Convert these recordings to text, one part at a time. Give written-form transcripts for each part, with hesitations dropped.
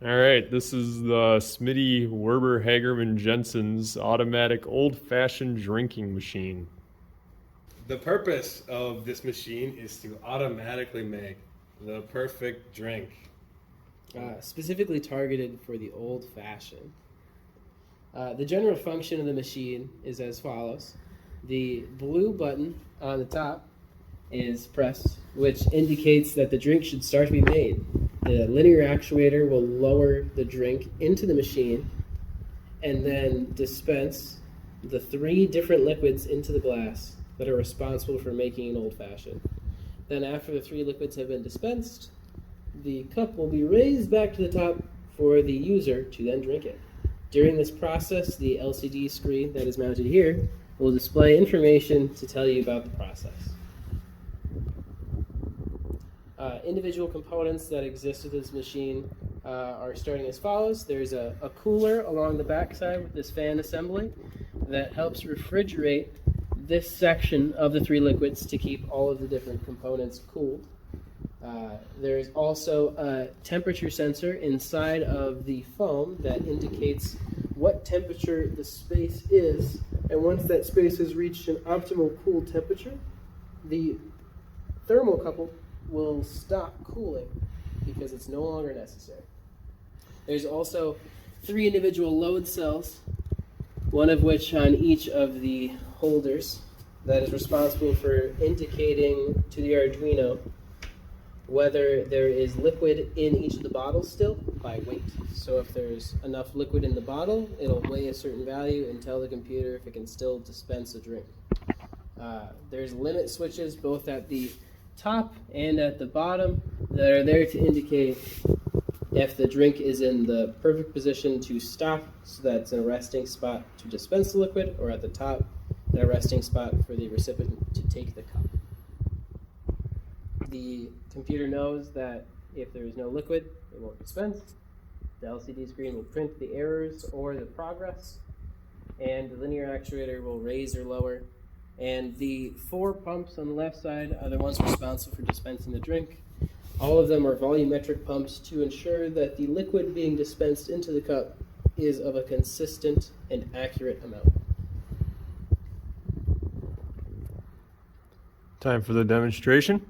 All right, this is the Smitty Werber Hagerman Jensen's automatic old-fashioned drinking machine. The purpose of this machine is to automatically make the perfect drink. Specifically targeted for the old fashioned. The general function of the machine is as follows. The blue button on the top is pressed, which indicates that the drink should start to be made. The linear actuator will lower the drink into the machine and then dispense the 3 different liquids into the glass that are responsible for making an old-fashioned. Then after the 3 liquids have been dispensed, the cup will be raised back to the top for the user to then drink it. During this process, the LCD screen that is mounted here will display information to tell you about the process. Individual components that exist with this machine are starting as follows. There's a cooler along the backside with this fan assembly that helps refrigerate this section of the 3 liquids to keep all of the different components cooled. There's also a temperature sensor inside of the foam that indicates what temperature the space is, and once that space has reached an optimal cool temperature, the thermocouple will stop cooling because it's no longer necessary. There's also 3 individual load cells, one of which on each of the holders that is responsible for indicating to the Arduino whether there is liquid in each of the bottles still by weight. So if there's enough liquid in the bottle, it'll weigh a certain value and tell the computer if it can still dispense a drink. There's limit switches both at the top and at the bottom that are there to indicate if the drink is in the perfect position to stop, so that it's in a resting spot to dispense the liquid, or at the top, in a resting spot for the recipient to take the cup. The computer knows that if there is no liquid, it won't dispense. The LCD screen will print the errors or the progress, and the linear actuator will raise or lower. And the 4 pumps on the left side are the ones responsible for dispensing the drink. All of them are volumetric pumps to ensure that the liquid being dispensed into the cup is of a consistent and accurate amount. Time for the demonstration.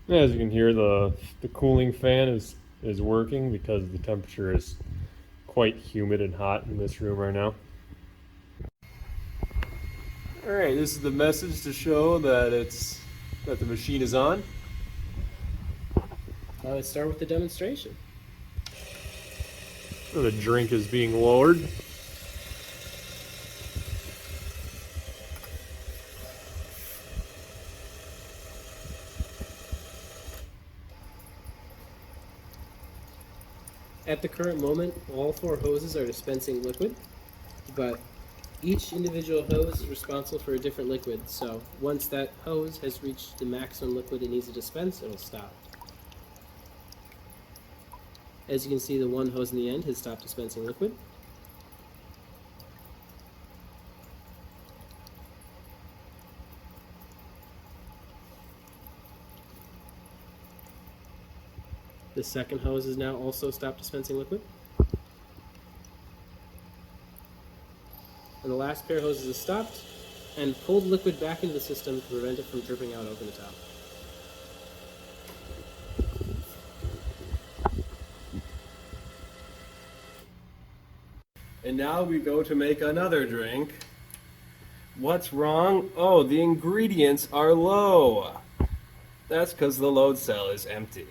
As you can hear, the cooling fan is working because the temperature is quite humid and hot in this room right now. All right, this is the message to show that the machine is on. Let's start with the demonstration. So the drink is being lowered. At the current moment, all 4 hoses are dispensing liquid, but each individual hose is responsible for a different liquid, so once that hose has reached the maximum liquid it needs to dispense, it will stop. As you can see, the 1 hose in the end has stopped dispensing liquid. The second hose has now also stopped dispensing liquid. And the last pair of hoses has stopped and pulled liquid back into the system to prevent it from dripping out over the top. And now we go to make another drink. What's wrong? Oh, the ingredients are low. That's because the load cell is empty.